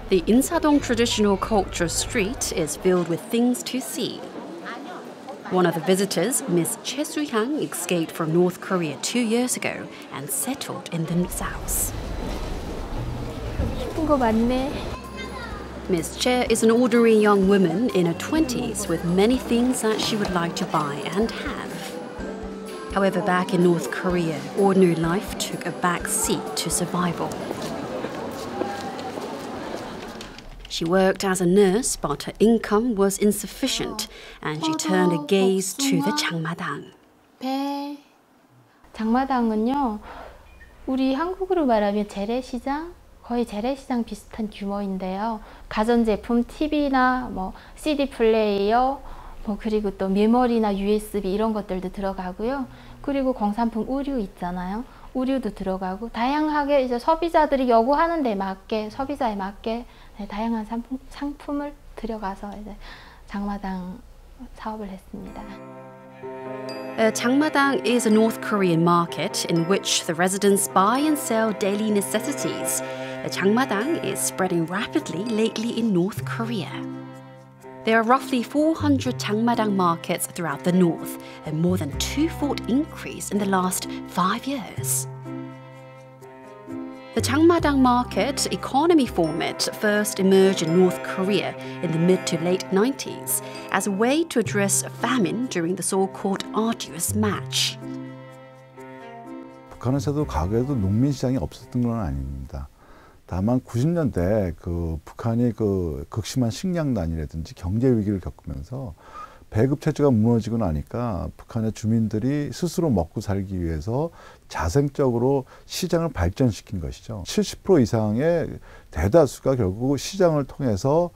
The Insadong Traditional Culture Street is filled with things to see. One of the visitors, Miss Choi Soo-hyang, escaped from North Korea 2 years ago and settled in the south. 예쁜 거 많네. Miss Che is an ordinary young woman in her 20s with many things that she would like to buy and have. However, back in North Korea, ordinary life took a back seat to survival. She worked as a nurse, but her income was insufficient, and she turned her gaze to the 장마당. 배. 장마당은요, 우리 한국으로 말하면 재래시장? 거의 재래시장 비슷한 규모인데요. 가전제품, TV나 뭐 CD 플레이어, 그리고 또 메모리나 USB 이런 것들도 들어가고요. 그리고 공산품 의류 있잖아요. 의류도 들어가고 다양하게 이제 소비자들이 요구하는 데 맞게 소비자에 맞게 다양한 상품을 들여가서 이제 장마당 사업을 했습니다. Changmadang is a North Korean market in which the residents buy and sell daily necessities. Changmadang is spreading rapidly lately in North Korea. There are roughly 400 Changmadang markets throughout the north, a more than twofold increase in the last 5 years. The Changmadang market economy format first emerged in North Korea in the mid to late 90s as a way to address famine during the so-called arduous match. 북한에서도 과거에도 농민 시장이 없었던 건 아닙니다. 다만 90년대 북한이 극심한 식량난이라든지 경제 위기를 겪으면서 배급 체제가 무너지고 나니까 북한의 주민들이 스스로 먹고 살기 위해서 자생적으로 시장을 발전시킨 것이죠. 70% 이상의 대다수가 결국 시장을 통해서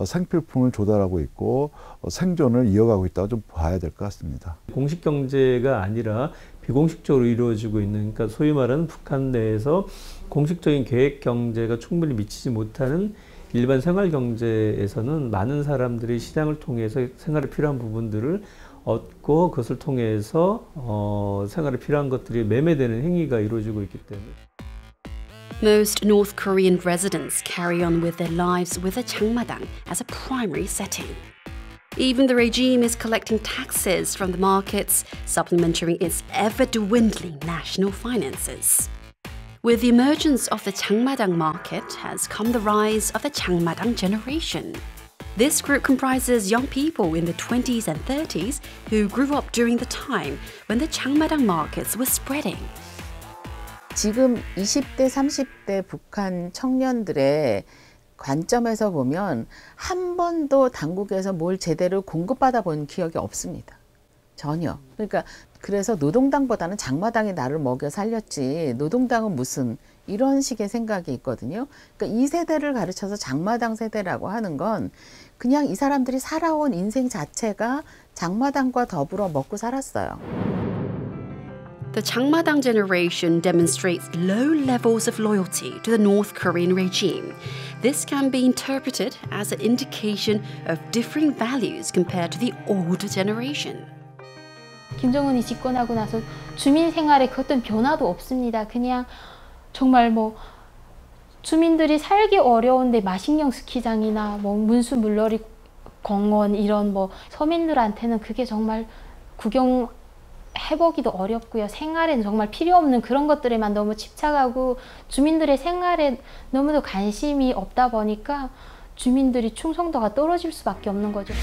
생필품을 조달하고 있고 생존을 이어가고 있다고 좀 봐야 될 것 같습니다. 공식 경제가 아니라 비공식적으로 이루어지고 있는, 그러니까 소위 말하는 북한 내에서 공식적인 계획 경제가 충분히 미치지 못하는 일반 생활 경제에서는 많은 사람들이 시장을 통해서 생활에 필요한 부분들을 얻고 그것을 통해서 생활에 필요한 것들이 매매되는 행위가 이루어지고 있기 때문에. Most North Korean residents carry on with their lives with a Changmadang as a primary setting. Even the regime is collecting taxes from the markets, supplementing its ever-dwindling national finances. With the emergence of the Changmadang market has come the rise of the Changmadang generation. This group comprises young people in the 20s and 30s who grew up during the time when the Changmadang markets were spreading. 지금 20대, 30대 북한 청년들의 관점에서 보면 한 번도 당국에서 뭘 제대로 공급받아 본 기억이 없습니다. 전혀. 그래서 노동당보다는 장마당이 나를 먹여 살렸지 노동당은 무슨 이런 식의 생각이 있거든요. 그러니까 이 세대를 가르쳐서 장마당 세대라고 하는 건 그냥 이 사람들이 살아온 인생 자체가 장마당과 더불어 먹고 살았어요. The Changmadang generation demonstrates low levels of loyalty to the North Korean regime. This can be interpreted as an indication of differing values compared to the older generation. 김정은이 집권하고 나서 주민 생활에 그 어떤 변화도 없습니다. 그냥 정말 주민들이 살기 어려운데 마식령 스키장이나 문수 물놀이 공원 이런 서민들한테는 그게 정말 해보기도 어렵고요. 생활에는 정말 필요 없는 그런 것들에만 너무 집착하고 주민들의 생활에 너무도 관심이 없다 보니까 주민들이 충성도가 떨어질 수밖에 없는 거죠.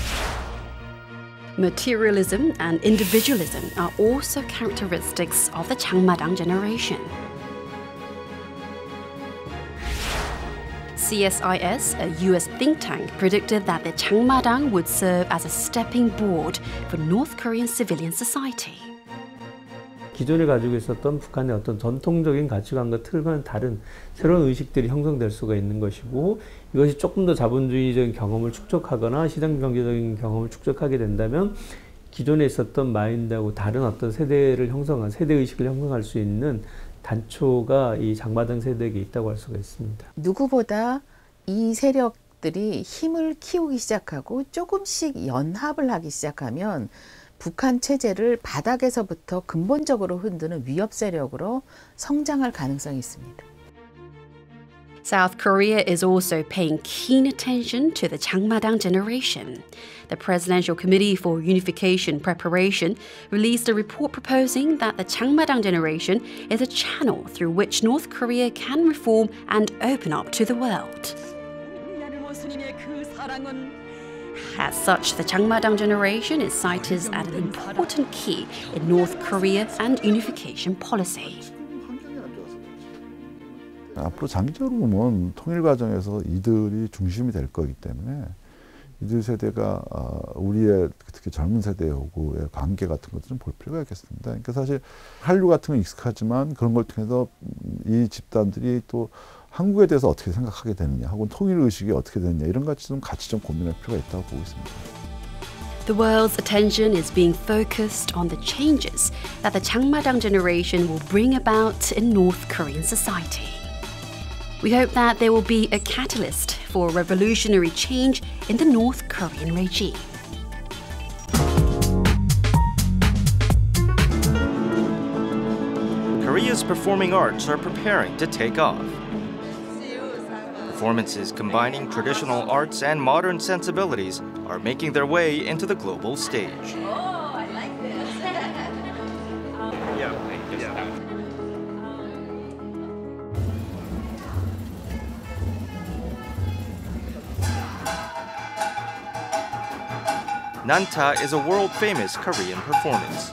Materialism and individualism are also characteristics of the Changmadang generation. CSIS, a US think tank, predicted that the Changmadang would serve as a stepping board for North Korean civilian society. 기존에 가지고 있었던 북한의 어떤 전통적인 가치관과 틀과는 다른 새로운 의식들이 형성될 수가 있는 것이고 이것이 조금 더 자본주의적인 경험을 축적하거나 시장경제적인 경험을 축적하게 된다면 기존에 있었던 마인드하고 다른 어떤 세대를 형성한 세대의식을 형성할 수 있는 단초가 이 장마당 세대에게 있다고 할 수가 있습니다. 누구보다 이 세력들이 힘을 키우기 시작하고 조금씩 연합을 하기 시작하면 북한 체제를 바닥에서부터 근본적으로 흔드는 위협 세력으로 성장할 가능성이 있습니다. South Korea is also paying keen attention to the Changmadang generation. The Presidential Committee for Unification Preparation released a report proposing that the Changmadang generation is a channel through which North Korea can reform and open up to the world. As such, the Changmadang generation is cited as an important key in North Korea and unification policy. 앞으로 장기적으로 보면 통일 과정에서 이들이 중심이 될 거기 때문에 이들 세대가 우리의 특히 젊은 세대하고의 관계 같은 것들은 볼 필요가 있겠습니다. 그러니까 사실 한류 같은 건 익숙하지만 그런 걸 통해서 이 집단들이 또 한국에 대해서 어떻게 생각하게 되느냐, 혹은 통일 의식이 어떻게 되느냐 이런 같이 좀 같이 좀 고민할 필요가 있다고 보고 있습니다. The world's attention is being focused on the changes that the Changmadang generation will bring about in North Korean society. We hope that there will be a catalyst for revolutionary change in the North Korean regime. Korea's performing arts are preparing to take off. Performances combining traditional arts and modern sensibilities are making their way into the global stage. Nanta is a world-famous Korean performance.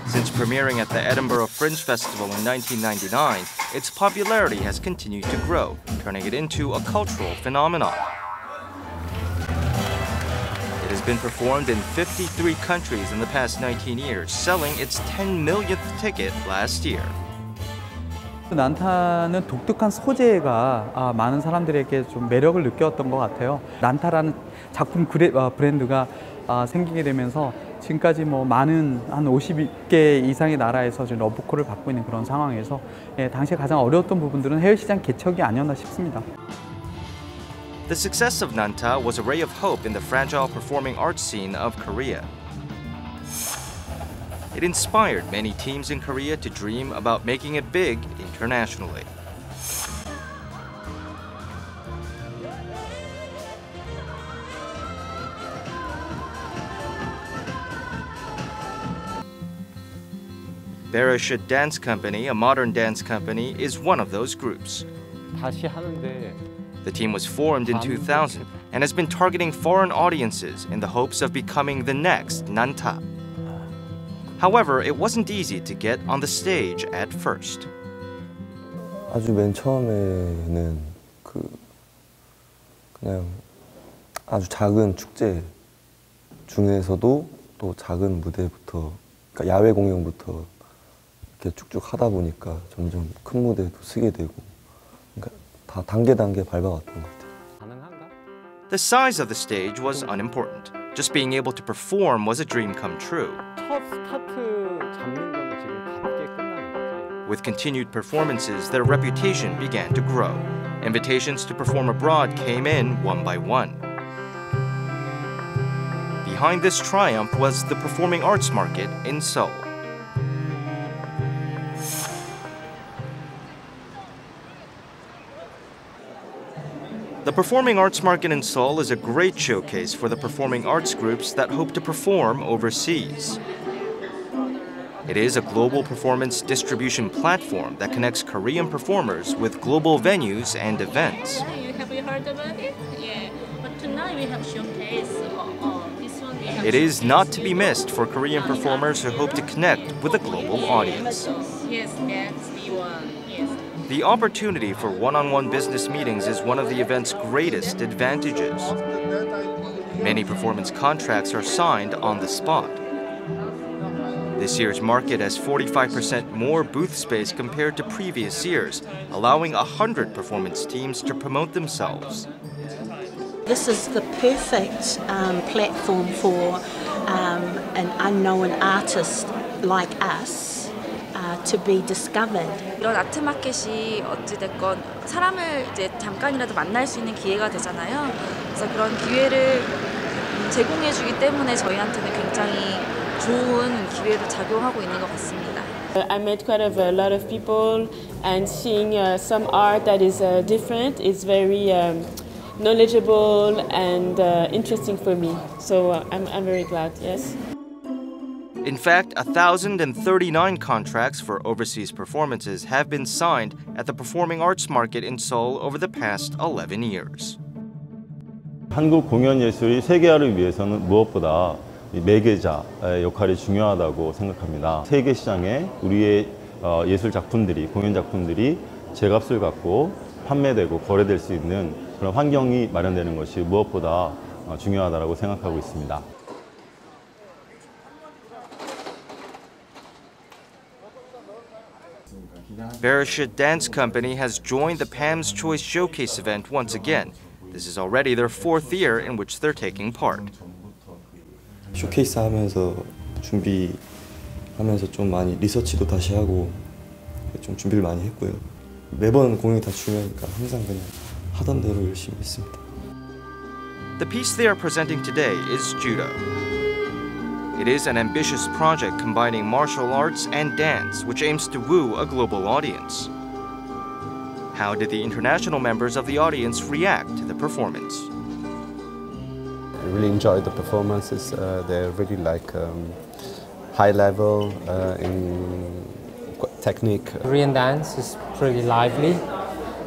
Since premiering at the Edinburgh Fringe Festival in 1999, its popularity has continued to grow, turning it into a cultural phenomenon. It has been performed in 53 countries in the past 19 years, selling its 10 millionth ticket last year. 난타는 독특한 소재가 많은 사람들에게 좀 매력을 느꼈던 것 같아요. 난타라는 작품 브랜드가 생기게 되면서 지금까지 많은 한 50개 이상의 나라에서 러브콜을 받고 있는 그런 상황에서 당시에 가장 어려웠던 부분들은 해외 시장 개척이 아니었나 싶습니다. The success of Nanta was a ray of hope in the fragile performing arts scene of Korea. It inspired many teams in Korea to dream about making it big internationally. Bereshit Dance Company, a modern dance company, is one of those groups. 다시 하는데 The team was formed in 2000 and has been targeting foreign audiences in the hopes of becoming the next Nanta. However, it wasn't easy to get on the stage at first. 아주 맨 처음에는 그냥 아주 작은 축제 중에서도 또 작은 무대부터, 그러니까 야외 공연부터 이렇게 쭉쭉 하다 보니까 점점 큰 무대도 쓰게 되고, 그러니까 다 단계 밟아왔던 것 같아요. 가능한가? The size of the stage was unimportant. Just being able to perform was a dream come true. 첫 스타트 잡는 거는 지금 가볍게 끝나는 거지. With continued performances, their reputation began to grow. Invitations to perform abroad came in one by one. Behind this triumph was the performing arts market in Seoul. The performing arts market in Seoul is a great showcase for the performing arts groups that hope to perform overseas. It is a global performance distribution platform that connects Korean performers with global venues and events. Have you heard about it? Yeah, but tonight we have showcase. This one we have. It is not to be missed for Korean performers who hope to connect with a global audience. Yes, that's the one. Yes. The opportunity for one-on-one business meetings is one of the event's greatest advantages. Many performance contracts are signed on the spot. This year's market has 45% more booth space compared to previous years, allowing 100 performance teams to promote themselves. This is the perfect platform for an unknown artist like us to be discovered. 이런 아트 마켓이 어찌 됐건 사람을 이제 잠깐이라도 만날 수 있는 기회가 되잖아요. 그래서 그런 기회를 제공해 주기 때문에 저희한테는 굉장히 좋은 기회로 작용하고 있는 것 같습니다. I met quite a lot of people, and seeing some art that is different is very knowledgeable and interesting for me. So I'm very glad, yes. In fact, 1,039 contracts for overseas performances have been signed at the performing arts market in Seoul over the past 11 years. 한국 공연 예술이 세계화를 위해서는 무엇보다 매개자의 역할이 중요하다고 생각합니다. 세계 시장에 우리의 예술 작품들이, 공연 작품들이 제값을 갖고 판매되고 거래될 수 있는 그런 환경이 마련되는 것이 무엇보다 중요하다고 생각하고 있습니다. Parachute Dance Company has joined the Pam's Choice Showcase event once again. This is already their 4th year in which they're taking part. 쇼케이스 하면서 준비하면서 좀 많이 리서치도 다시 하고 좀 준비를 많이 했고요. 매번 공연이 다 중요하니까 항상 그냥 하던 대로 열심히 했습니다. The piece they are presenting today is Judo. It is an ambitious project combining martial arts and dance, which aims to woo a global audience. How did the international members of the audience react to the performance? I really enjoyed the performances. They're really high level in technique. Korean dance is pretty lively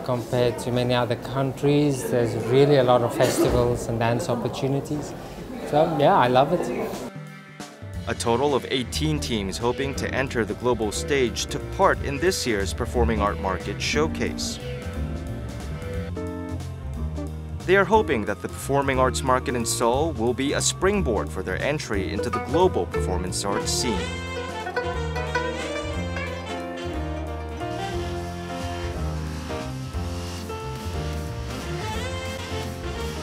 compared to many other countries. There's really a lot of festivals and dance opportunities. So yeah, I love it. A total of 18 teams hoping to enter the global stage took part in this year's Performing Art Market Showcase. They are hoping that the Performing Arts Market in Seoul will be a springboard for their entry into the global performance arts scene.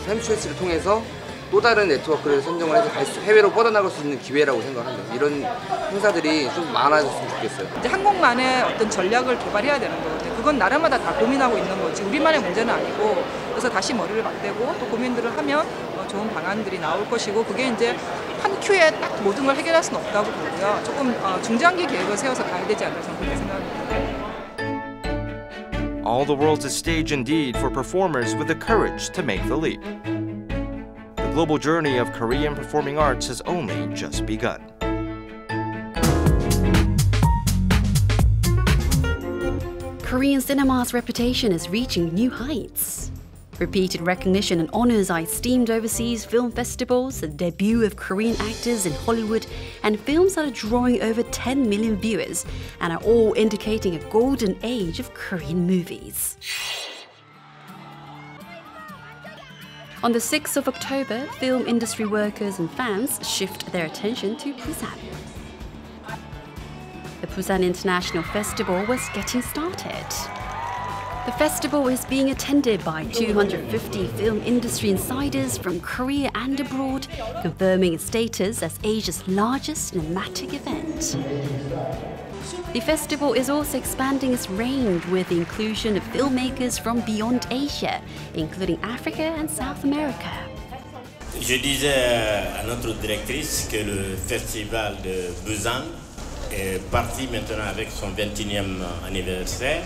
팸스 초이스를 통해서 또 다른 네트워크를 선정을 해서 해외로 뻗어나갈 수 있는 기회라고 생각합니다. 이런 행사들이 좀 많아졌으면 좋겠어요. 이제 한국만의 어떤 전략을 개발해야 되는 거거든요. 그건 나라마다 다 고민하고 있는 거지 우리만의 문제는 아니고 그래서 다시 머리를 맞대고 또 고민들을 하면 좋은 방안들이 나올 것이고 그게 이제 한 큐에 딱 모든 걸 해결할 수는 없다고 보고요. 조금 중장기 계획을 세워서 가야 되지 않나 저는 그렇게 생각합니다. All the world's a stage indeed for performers with the courage to make the leap. The global journey of Korean performing arts has only just begun. Korean cinema's reputation is reaching new heights. Repeated recognition and honors are esteemed overseas film festivals, the debut of Korean actors in Hollywood, and films that are drawing over 10 million viewers and are all indicating a golden age of Korean movies. On the 6th of October, film industry workers and fans shift their attention to Busan. The Busan International Festival was getting started. The festival is being attended by 250 film industry insiders from Korea and abroad, confirming its status as Asia's largest cinematic event. The festival is also expanding its range with the inclusion of filmmakers from beyond Asia, including Africa and South America. Je disais à notre directrice que le festival de Busan est parti maintenant avec son 21e anniversaire.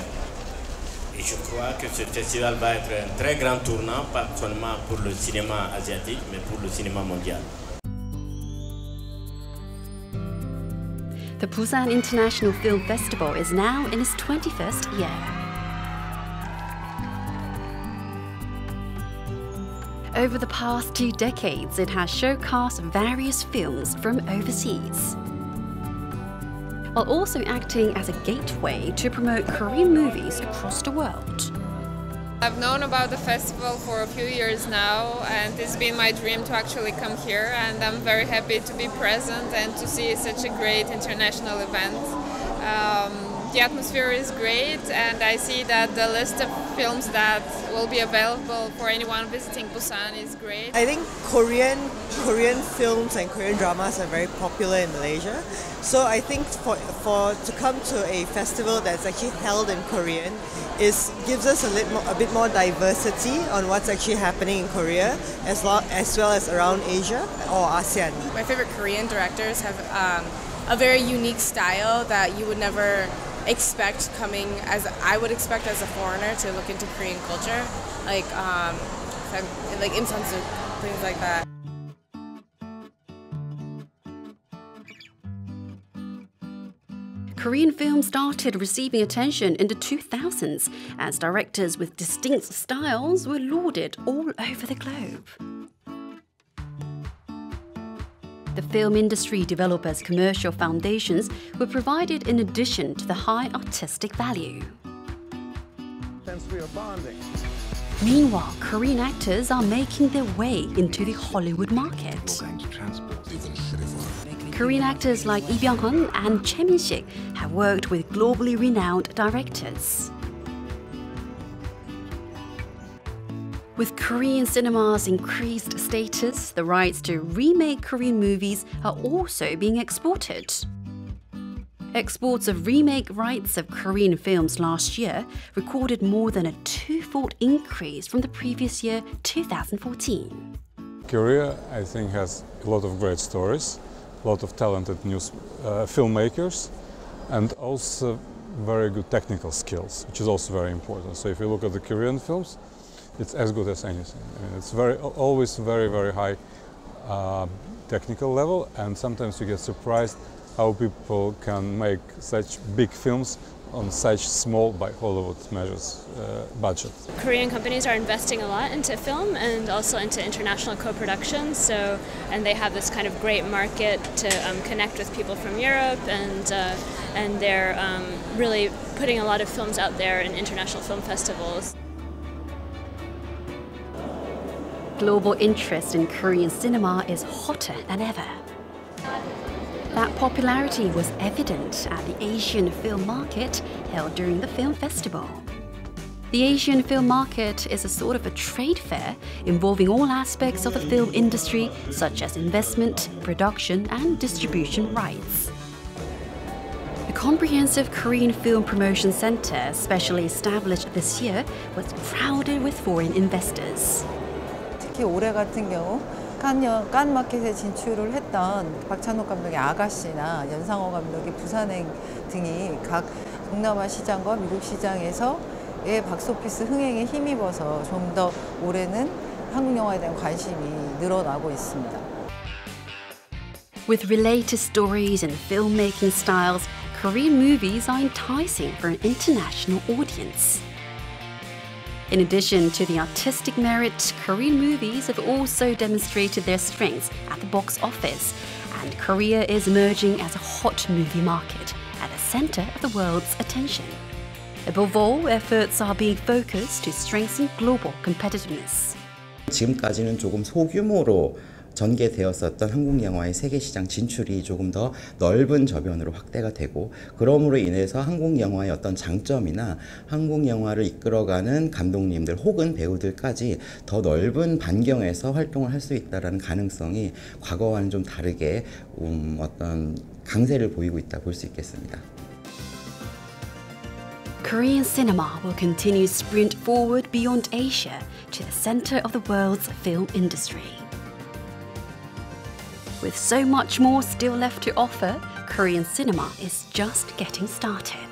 Et je crois que ce festival va être un très grand tournant, pas seulement pour le cinéma asiatique, mais pour le cinéma mondial. The Busan International Film Festival is now in its 21st year. Over the past 2 decades, it has showcased various films from overseas, while also acting as a gateway to promote Korean movies across the world. I've known about the festival for a few years now, and it's been my dream to actually come here, and I'm very happy to be present and to see such a great international event. The atmosphere is great, and I see that the list of films that will be available for anyone visiting Busan is great. I think Korean films and Korean dramas are very popular in Malaysia. So I think to come to a festival that's actually held in Korean gives us a bit more diversity on what's actually happening in Korea as well as around Asia or ASEAN. My favorite Korean directors have a very unique style that you would never expect coming as I would expect as a foreigner to look into Korean culture, like Im Sun-suk, things like that. Korean film started receiving attention in the 2000s as directors with distinct styles were lauded all over the globe. The film industry developers' commercial foundations were provided in addition to the high artistic value. Meanwhile, Korean actors are making their way into the Hollywood market. Korean actors like Lee Byung-hun and Choi Min-sik have worked with globally renowned directors. With Korean cinema's increased status, the rights to remake Korean movies are also being exported. Exports of remake rights of Korean films last year recorded more than a twofold increase from the previous year, 2014. Korea, I think, has a lot of great stories, a lot of talented new filmmakers, and also very good technical skills, which is also very important. So if you look at the Korean films, it's as good as anything. I mean, it's always very, very high technical level, and sometimes you get surprised how people can make such big films on such small, by Hollywood measures, budget. Korean companies are investing a lot into film and also into international co-productions. And they have this kind of great market to connect with people from Europe, and they're really putting a lot of films out there in international film festivals. Global interest in Korean cinema is hotter than ever. That popularity was evident at the Asian Film Market held during the film festival. The Asian Film Market is a sort of a trade fair involving all aspects of the film industry, such as investment, production, and distribution rights. The comprehensive Korean Film Promotion Center, specially established this year, was crowded with foreign investors. 특히 올해 같은 경우 칸 마켓에 진출을 했던 박찬욱 감독의 아가씨나 연상호 감독의 부산행 등이 각 동남아 시장과 미국 시장에서의 박스오피스 흥행에 힘입어서 좀 더 올해는 한국 영화에 대한 관심이 늘어나고 있습니다. With related stories and filmmaking styles, Korean movies are enticing for an international audience. In addition to the artistic merit, Korean movies have also demonstrated their strengths at the box office, and Korea is emerging as a hot movie market at the center of the world's attention. Above all, efforts are being focused to strengthen global competitiveness. 지금까지는 조금 소규모로 전개되었었던 한국 영화의 세계 시장 진출이 조금 더 넓은 저변으로 확대가 되고, 그러므로 인해서 한국 영화의 어떤 장점이나 한국 영화를 이끌어가는 감독님들 혹은 배우들까지 더 넓은 반경에서 활동을 할 수 있다는 가능성이 과거와는 좀 다르게 어떤 강세를 보이고 있다 볼 수 있겠습니다. Korean cinema will continue to sprint forward beyond Asia to the center of the world's film industry. With so much more still left to offer, Korean cinema is just getting started.